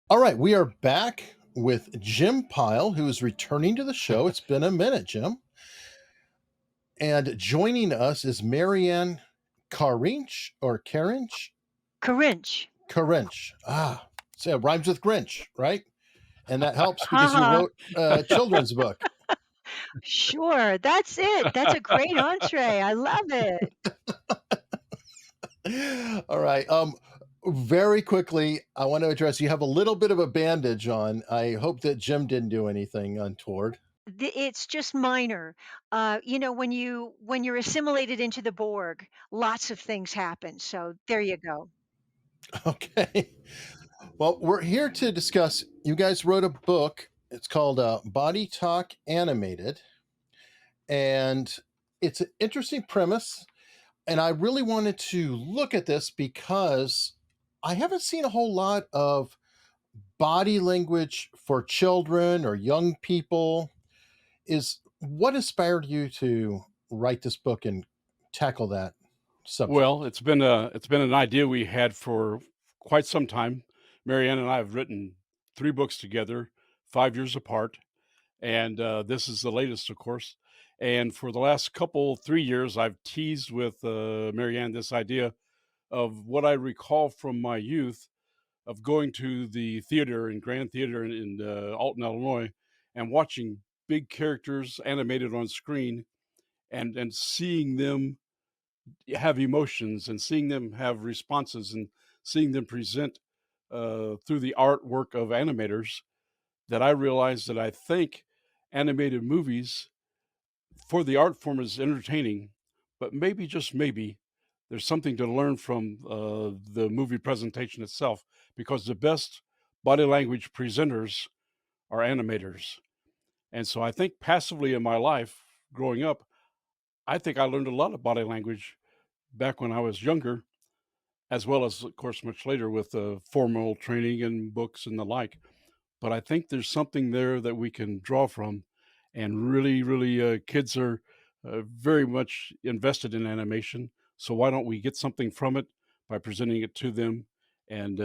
All right, we are back with Jim Pyle, who is returning to the show. It's been a minute, Jim. And joining us is Maryann Karinch or Karinch? Karinch. Karinch. So it rhymes with Grinch, right? And that helps because you Haha. wrote a children's book. Sure, that's it. That's a great entree. I love it. All right. Very quickly, I want to address you have a little bit of a bandage on. I hope that Jim didn't do anything untoward. It's just minor. When you're assimilated into the Borg, lots of things happen. So there you go. Okay. Well, we're here to discuss. You guys wrote a book. It's called Body Talk Animated, and it's an interesting premise. And I really wanted to look at this because I haven't seen a whole lot of body language for children or young people. Is what inspired you to write this book and tackle that subject? Well, it's been an idea we had for quite some time. Marianne and I have written 3 books together, 5 years apart, and, this is the latest, of course. And for the last 3 years, I've teased with, Marianne this idea of what I recall from my youth of going to the theater in Grand Theater in Alton, Illinois, and watching big characters animated on screen and seeing them have emotions and seeing them have responses and seeing them present through the artwork of animators that I realized that I think animated movies for the art form is entertaining, but maybe just maybe there's something to learn from the movie presentation itself because the best body language presenters are animators. And so I think passively in my life growing up, I think I learned a lot of body language back when I was younger as well as, of course, much later with formal training and books and the like. But I think there's something there that we can draw from, and kids are very much invested in animation. So why don't we get something from it by presenting it to them and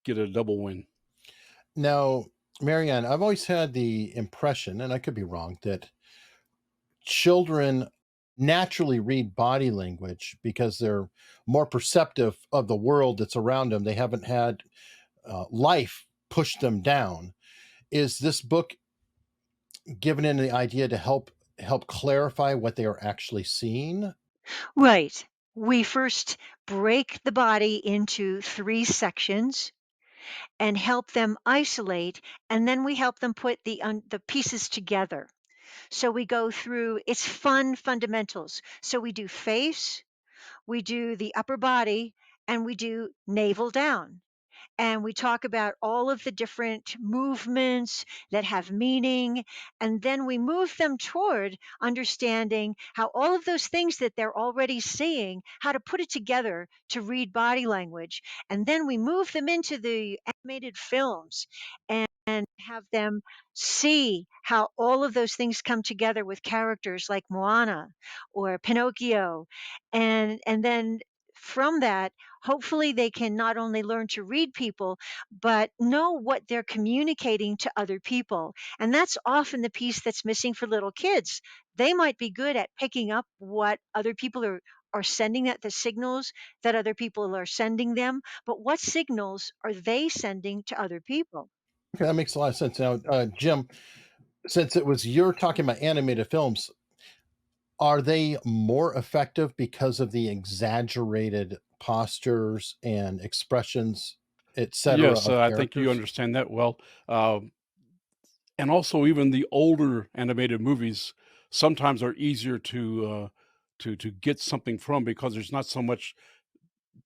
get a double win? Now, Marianne, I've always had the impression, and I could be wrong, that children naturally read body language because they're more perceptive of the world that's around them. They haven't had life push them down. Is this book given in the idea to help clarify what they are actually seeing? Right. We first break the body into 3 sections and help them isolate, and then we help them put the pieces together. So we go through it's fun fundamentals. So we do face, we do the upper body, and we do navel down. And we talk about all of the different movements that have meaning. And then we move them toward understanding how all of those things that they're already seeing, how to put it together to read body language. And then we move them into the animated films and have them see how all of those things come together with characters like Moana or Pinocchio. And then from that, hopefully they can not only learn to read people, but know what they're communicating to other people. And that's often the piece that's missing for little kids. They might be good at picking up what other people are sending, that the signals that other people are sending them, but what signals are they sending to other people? Okay, that makes a lot of sense. Now, Jim, since it was you're talking about animated films, are they more effective because of the exaggerated postures and expressions, etcetera, Yes, of I think you characters? understand that well. And also, even the older animated movies sometimes are easier to get something from because there's not so much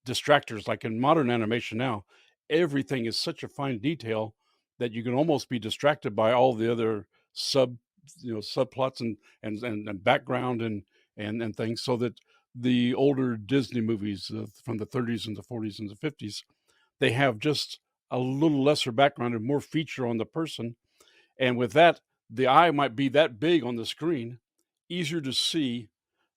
distractors like in modern animation now. Everything is such a fine detail that you can almost be distracted by all the other subplots and background and things. So that the older Disney movies from the 30s and the 40s and the 50s, they have just a little lesser background and more feature on the person, and with that, the eye might be that big on the screen, easier to see.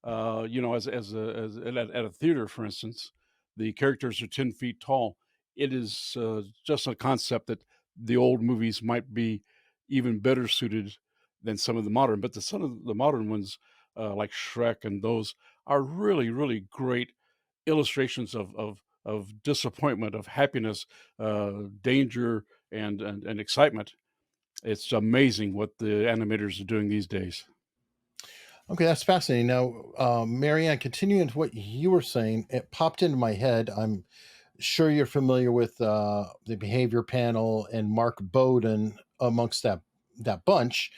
At a theater, for instance, the characters are 10 feet tall. It is just a concept that the old movies might be even better suited than some of the modern. But some of the modern ones, like Shrek and those, are really, really great illustrations of disappointment, of happiness, danger, and excitement. It's amazing what the animators are doing these days. Okay, that's fascinating. Now, Marianne, continuing to what you were saying, it popped into my head. I'm sure you're familiar with the behavior panel and Mark Bowden amongst that bunch.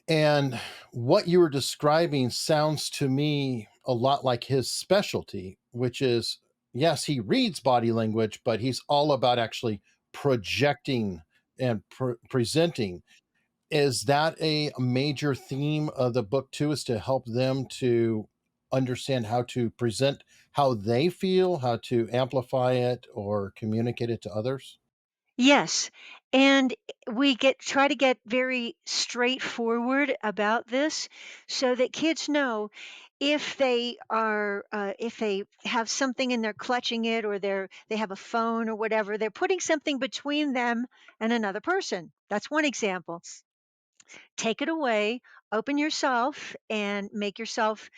And what you were describing sounds to me a lot like his specialty, which is yes, he reads body language, but he's all about actually projecting and presenting. Is that a major theme of the book too? Is to help them to understand how to present how they feel, how to amplify it or communicate it to others? Yes, and we get try to get very straightforward about this so that kids know if they have something and they're clutching it or they have a phone or whatever, they're putting something between them and another person. That's one example. Take it away, open yourself and make yourself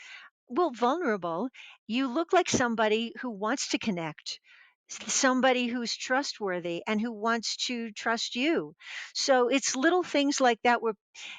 well, vulnerable. You look like somebody who wants to connect, somebody who's trustworthy and who wants to trust you. So it's little things like that where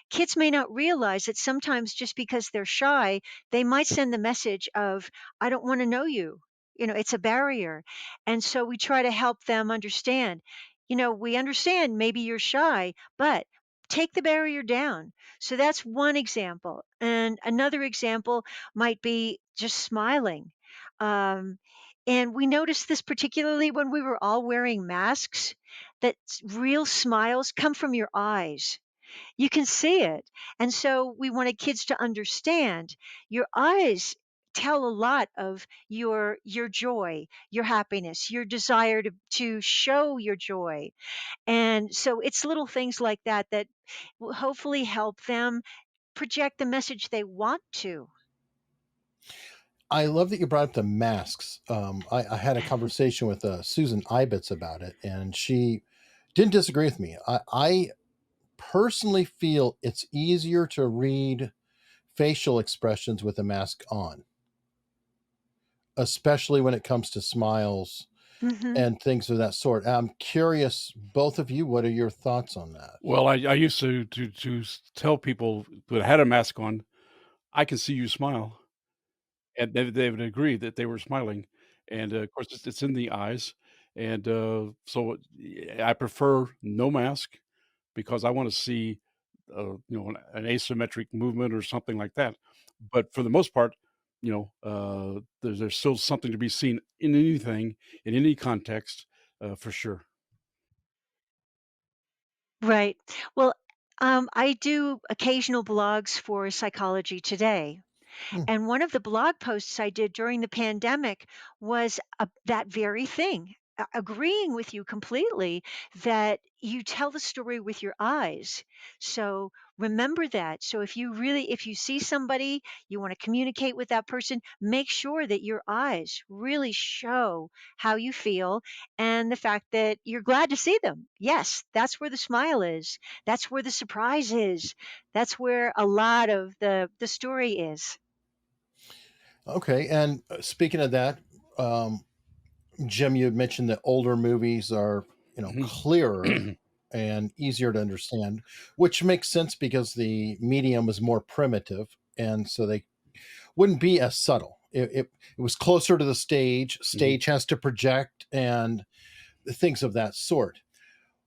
kids may not realize that sometimes just because they're shy, they might send the message of, I don't want to know you. It's a barrier. And so we try to help them understand, we understand maybe you're shy, but take the barrier down. So that's one example. And another example might be just smiling. Um, and we noticed this particularly when we were all wearing masks, that real smiles come from your eyes. You can see it. And so we wanted kids to understand your eyes tell a lot of your joy, your happiness, your desire to show your joy. And so it's little things like that that will hopefully help them project the message they want to. I love that you brought up the masks. I had a conversation with Susan Ibitz about it, and she didn't disagree with me. I personally feel it's easier to read facial expressions with a mask on, especially when it comes to smiles Hmm. and things of that sort. I'm curious, both of you, what are your thoughts on that? Well, I used to tell people that had a mask on, I can see you smile, and they would agree that they were smiling, and of course it's in the eyes, and so I prefer no mask because I want to see an asymmetric movement or something like that. But for the most part, there's still something to be seen in anything in any context, for sure. Right. Well, I do occasional blogs for Psychology Today. Hmm. And one of the blog posts I did during the pandemic was that very thing, agreeing with you completely that you tell the story with your eyes. So remember that. So if you see somebody, you want to communicate with that person, make sure that your eyes really show how you feel and the fact that you're glad to see them. Yes, that's where the smile is. That's where the surprise is. That's where a lot of the story is. Okay, and speaking of that, um, Jim, you had mentioned that older movies are, clearer Mhm. and easier to understand, which makes sense because the medium was more primitive, and so they wouldn't be as subtle. It was closer to the stage. Mhm. Stage has to project and things of that sort.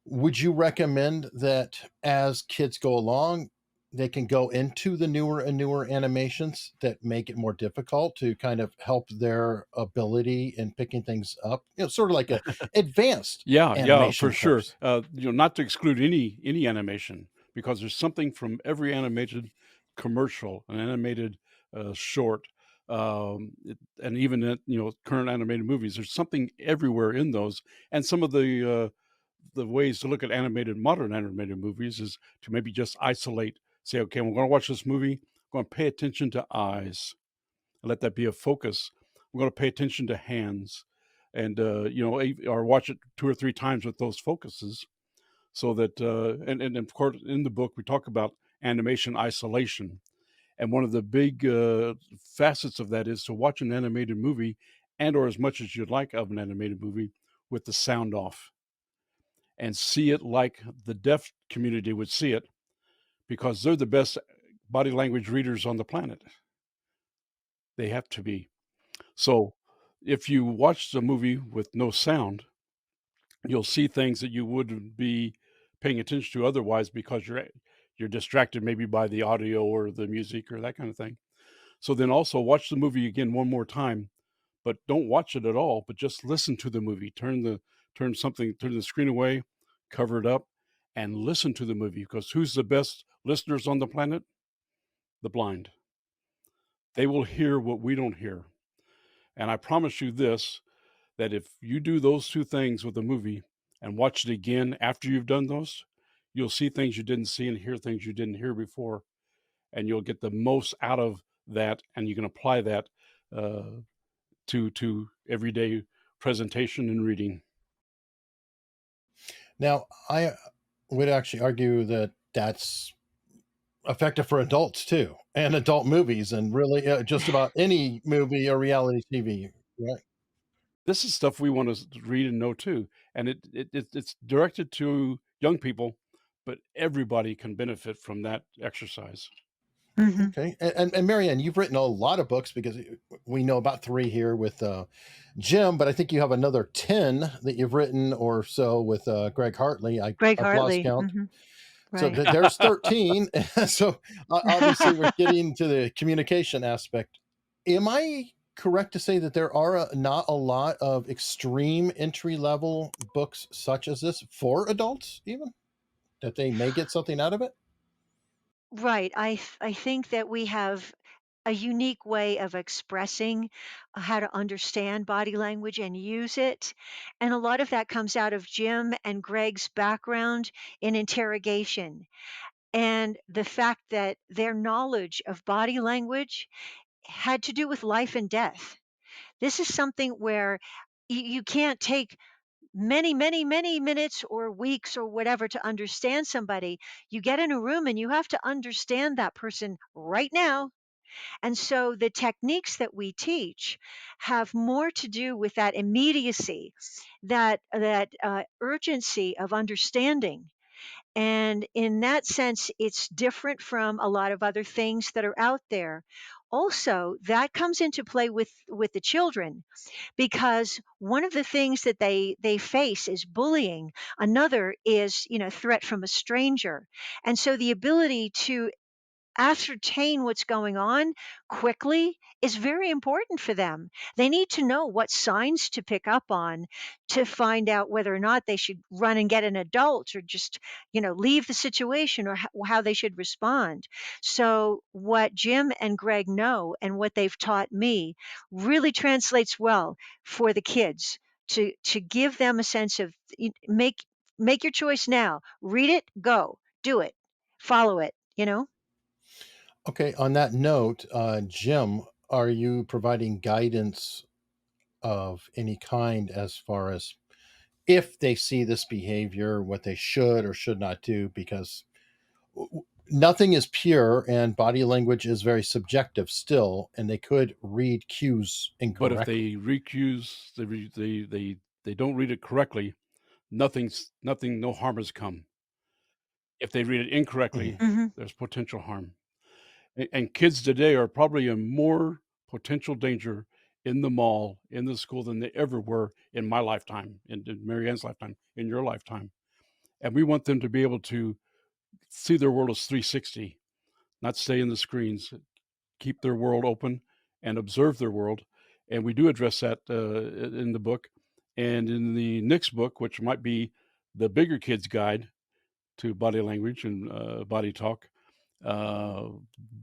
Would you recommend that as kids go along, they can go into the newer and newer animations that make it more difficult to kind of help their ability in picking things up? Sort of like a advanced Yeah, yeah, for animation sure. course. Not to exclude any animation, because there's something from every animated commercial, an animated short, and even current animated movies. There's something everywhere in those, and some of the ways to look at modern animated movies is to maybe just isolate. Say, okay, we're going to watch this movie. I'm going to pay attention to eyes and let that be a focus. We're going to pay attention to hands, and or watch it two or three times with those focuses, so that and of course in the book we talk about animation isolation, and one of the big facets of that is to watch an animated movie and or as much as you'd like of an animated movie with the sound off and see it like the deaf community would see it, because they're the best body language readers on the planet. They have to be. So if you watch the movie with no sound, you'll see things that you wouldn't be paying attention to otherwise, because you're distracted maybe by the audio or the music or that kind of thing. So then also watch the movie again one more time, but don't watch it at all, but just listen to the movie. Turn the screen away, cover it up, and listen to the movie, because who's the best listeners on the planet? The blind. They will hear what we don't hear. And I promise you this, that if you do those two things with a movie and watch it again after you've done those, you'll see things you didn't see and hear things you didn't hear before, and you'll get the most out of that, and you can apply that uh, to everyday presentation and reading. Now, I would actually argue that that's effective for adults too, and adult movies, and really just about any movie or reality TV, right? This is stuff we want to read and know too, and it's directed to young people, but everybody can benefit from that exercise. Hmm. Okay, and Maryann, you've written a lot of books because we know about three here with Jim, but I think you have another 10 that you've written or so with Greg Hartley. Greg I've lost Hartley. count. Hmm. So Right. there's 13. So obviously we're getting to the communication aspect. Am I correct to say that there are not a lot of extreme entry level books such as this for adults, even that they may get something out of it? Right. I think that we have a unique way of expressing how to understand body language and use it. And a lot of that comes out of Jim and Greg's background in interrogation, and the fact that their knowledge of body language had to do with life and death. This is something where you can't take many, many, many minutes or weeks or whatever to understand somebody. You get in a room and you have to understand that person right now. And so the techniques that we teach have more to do with that immediacy, that urgency of understanding. And in that sense, it's different from a lot of other things that are out there. Also, that comes into play with the children, because one of the things that they face is bullying. Another is, threat from a stranger. And so the ability to ascertain what's going on quickly is very important for them. They need to know what signs to pick up on to find out whether or not they should run and get an adult, or just, leave the situation, or how they should respond. So, what Jim and Greg know and what they've taught me really translates well for the kids, to give them a sense of make your choice now. Read it, go, do it, follow it. Okay, on that note, Jim, are you providing guidance of any kind as far as if they see this behavior, what they should or should not do? Because nothing is pure and body language is very subjective still, and they could read cues But if incorrectly. they recuse, they don't read it correctly, no harm has come. If they read it incorrectly, Mhm. Mhm. there's potential harm. And kids today are probably in more potential danger in the mall, in the school, than they ever were in my lifetime, in Marianne's lifetime, in your lifetime. And we want them to be able to see their world as 360, not stay in the screens, keep their world open and observe their world. And we do address that in the book. And in the next book, which might be the bigger kids' guide to body language and body talk, uh,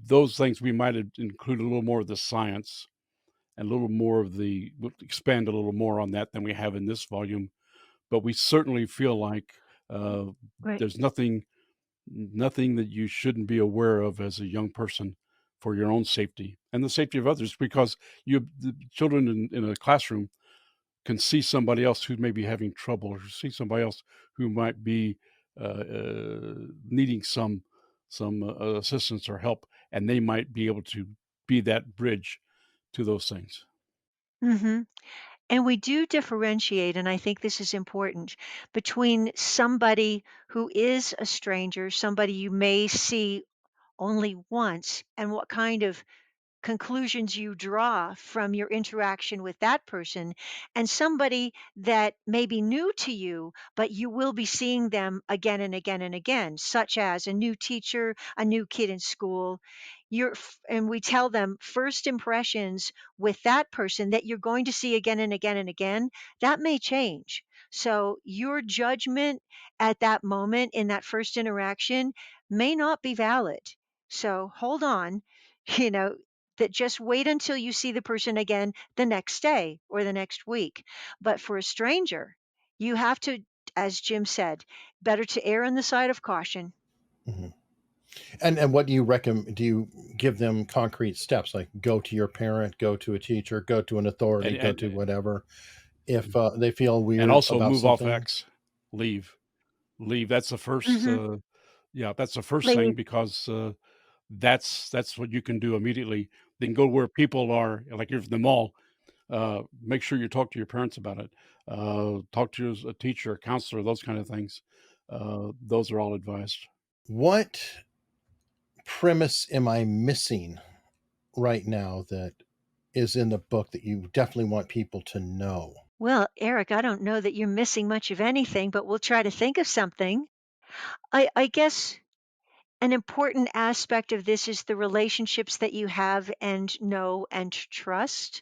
those things we might include a little more of the science and a little more of we'll expand a little more on that than we have in this volume. But we certainly feel like uh, Right. there's nothing that you shouldn't be aware of as a young person for your own safety and the safety of others, because the children in a classroom can see somebody else who may be having trouble, or see somebody else who might be needing some assistance or help, and they might be able to be that bridge to those things. Mhm. And we do differentiate, and I think this is important, between somebody who is a stranger, somebody you may see only once, and what kind of conclusions you draw from your interaction with that person, and somebody that may be new to you, but you will be seeing them again and again and again, such as a new teacher, a new kid in school. And we tell them first impressions with that person that you're going to see again and again and again, that may change. So your judgment at that moment in that first interaction may not be valid. So hold on, you know, that just wait until you see the person again the next day or the next week. But for a stranger, you have to, as Jim said, better to err on the side of caution. Hmm. And what do you recommend? Do you give them concrete steps like go to your parent, go to a teacher, go to an authority, And go and to whatever if they feel and weird also about move off something? X, leave, leave. That's the first. Hmm. Yeah, that's the first thing Leave. because that's what you can do immediately. Then go where people are, like you're in the mall. Make sure you talk to your parents about it. Talk to a teacher, a counselor, those kind of things. Those are all advised. What premise am I missing right now that is in the book that you definitely want people to know? Well, Eric, I don't know that you're missing much of anything, but we'll try to think of something. I guess an important aspect of this is the relationships that you have and know and trust,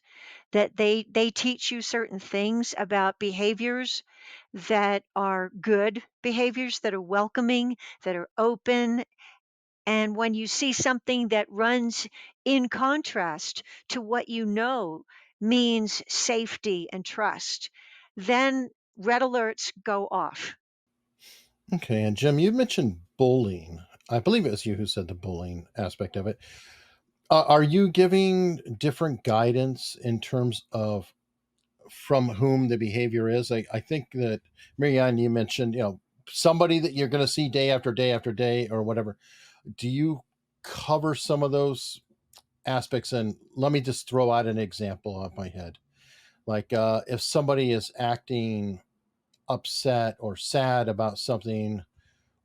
that they teach you certain things about behaviors that are good behaviors, that are welcoming, that are open. And when you see something that runs in contrast to what you know means safety and trust, then red alerts go off. Okay, and Jim, you mentioned bullying. I believe it was you who said the bullying aspect of it. Are you giving different guidance in terms of from whom the behavior is? I think that Maryann, you mentioned, somebody that you're going to see day after day after day or whatever. Do you cover some of those aspects? And let me just throw out an example off my head. Like if somebody is acting upset or sad about something,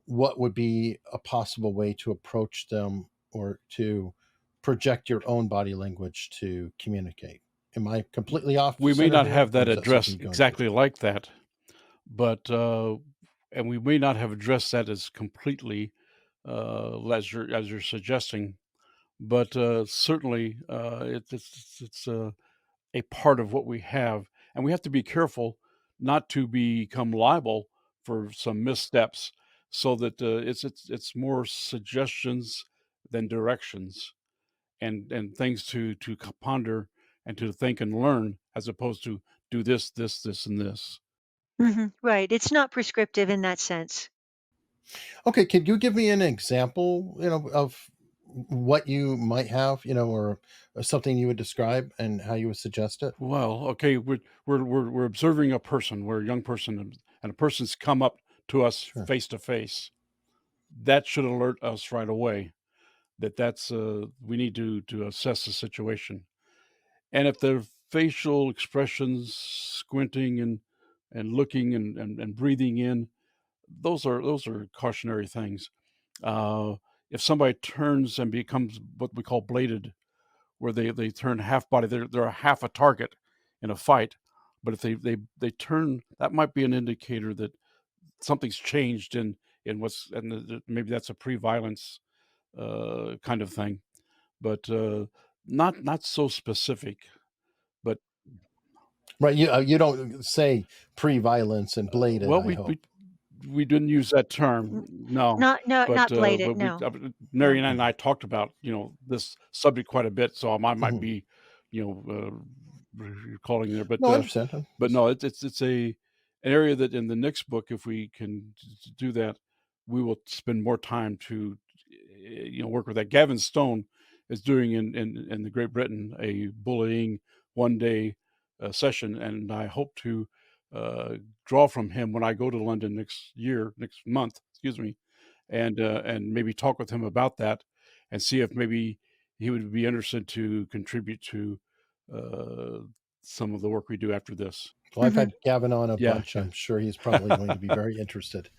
what would be a possible way to approach them or to project your own body language to communicate? Am I completely off We may center not here, have or that is that something addressed you go into? exactly like that, but and we may not have addressed that as completely as you're suggesting. But certainly, it's a part of what we have, and we have to be careful not to become liable for some missteps, so that it's more suggestions than directions, and things to ponder and to think and learn, as opposed to do this, this, this, and this. Right. It's not prescriptive in that sense. Okay, could you give me an example, of what you might have, or something you would describe and how you would suggest it? Well, okay, we're observing a person, we're a young person, and a person's come up to us Sure. face to face. That should alert us right away that we need to assess the situation. And if their facial expressions, squinting and looking and breathing in, those are cautionary things. Uh, if somebody turns and becomes what we call bladed, where they turn half body, they're a half a target in a fight. But if they turn, that might be an indicator that something's changed in what's, and maybe that's a pre-violence kind of thing. But not so specific. But Right. You don't say pre-violence and bladed, well, I we hope. we didn't use that term, N- no. not But bladed. we No, no. Mary and I talked about, this subject quite a bit, so I might Mhm. be, you know, recalling there, No, I understand. but no, it's an area that in the next book, if we can do that, we will spend more time to, work with that. Gavin Stone is doing in the Great Britain a bullying 1 day session, and I hope to uh, draw from him when I go to London next month excuse me, and maybe talk with him about that, and see if maybe he would be interested to contribute to uh, some of the work we do after this. Well, I've Hmm. had Gavin on a Yeah, bunch. yeah. I'm sure he's probably going to be very interested.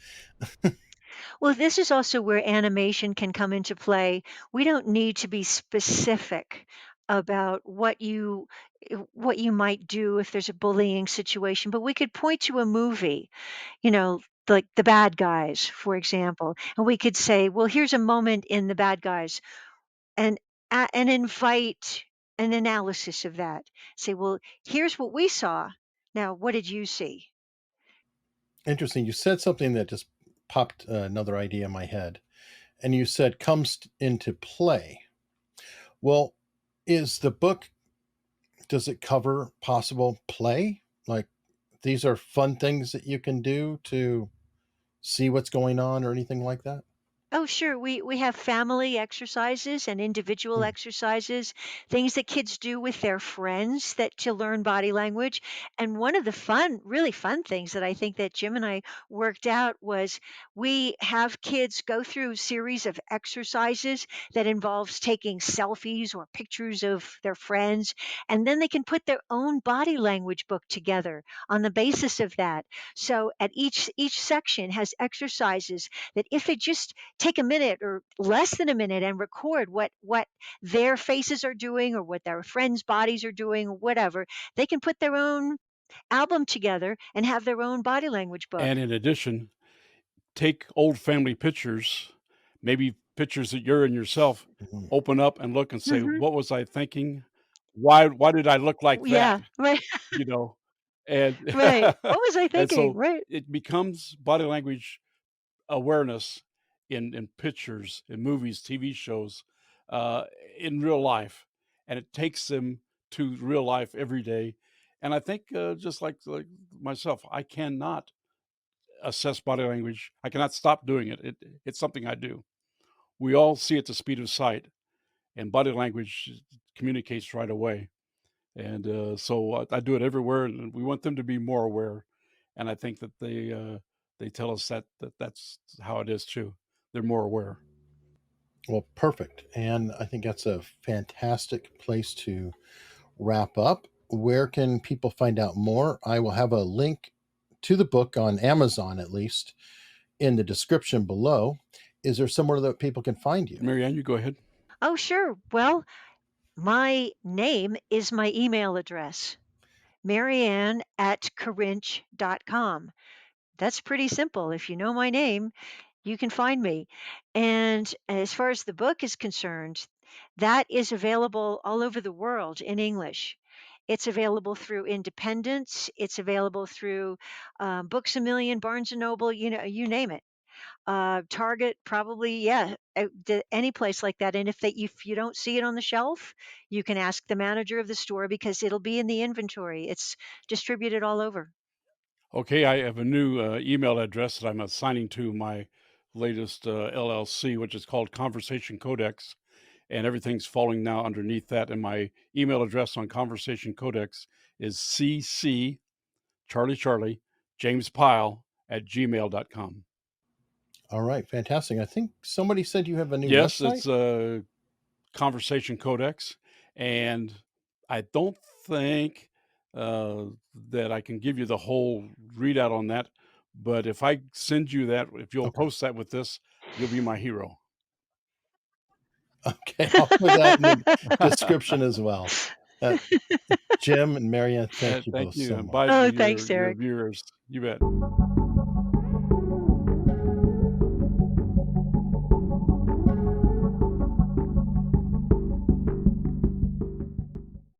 Well, this is also where animation can come into play. We don't need to be specific about what you might do if there's a bullying situation, but we could point to a movie, you know, like The Bad Guys, for example, and we could say, "Well, here's a moment in The Bad Guys," and and invite an analysis of that. Say, "Well, here's what we saw. Now, what did you see?" Interesting. You said something that just popped another idea in my head, and you said comes into play. Well, is the book, does it cover possible play? Like these are fun things that you can do to see what's going on or anything like that? Oh, sure. We have family exercises and individual Hmm. exercises, things that kids do with their friends that to learn body language. And one of the really fun things that I think that Jim and I worked out was we have kids go through a series of exercises that involves taking selfies or pictures of their friends, and then they can put their own body language book together on the basis of that. So at each section has exercises that if they just take a minute or less than a minute and record what their faces are doing or what their friends' bodies are doing, whatever, they can put their own album together and have their own body language book. And in addition, take old family pictures, maybe pictures that you're in yourself, Mhm. open up and look and say, Hmm. "What was I thinking? Why did I look like that?" Yeah, right, You know? And right. What was I and thinking? so Right. it becomes body language awareness in pictures, in movies, TV shows, uh, in real life, and it takes them to real life every day. And I think, just like myself, I cannot assess body language. I cannot stop doing it. It's something I do. We all see at the speed of sight, and body language communicates right away. And so I do it everywhere, and we want them to be more aware. And I think that they tell us that that's how it is too. They're more aware. Well, perfect. And I think that's a fantastic place to wrap up. Where can people find out more? I will have a link to the book on Amazon, at least, in the description below. Is there somewhere that people can find you? Maryann, you go ahead. Oh, sure. Well, my name is my email address, Maryann@Karinch.com. That's pretty simple. If you know my name, you can find me. And as far as the book is concerned, that is available all over the world in English. It's available through Independence. It's available through Books a Million, Barnes and Noble. You know, you name it. Target, probably, yeah, any place like that. And if you don't see it on the shelf, you can ask the manager of the store because it'll be in the inventory. It's distributed all over. Okay, I have a new email address that I'm assigning to my latest LLC, which is called Conversation Codex, and everything's falling now underneath that. And my email address on Conversation Codex is cc Charlie James Pyle at gmail.com. All right, fantastic. I think somebody said you have a new Yes, website. it's a Conversation Codex, and I don't think that I can give you the whole readout on that. But if I send you that, if you'll Okay. post that with this, you'll be my hero. Okay. I'll put that in the description as well. Uh, Jim and Marianne, thank you Thank both you, so and bye much. to Oh, thanks, your Eric. viewers. You bet.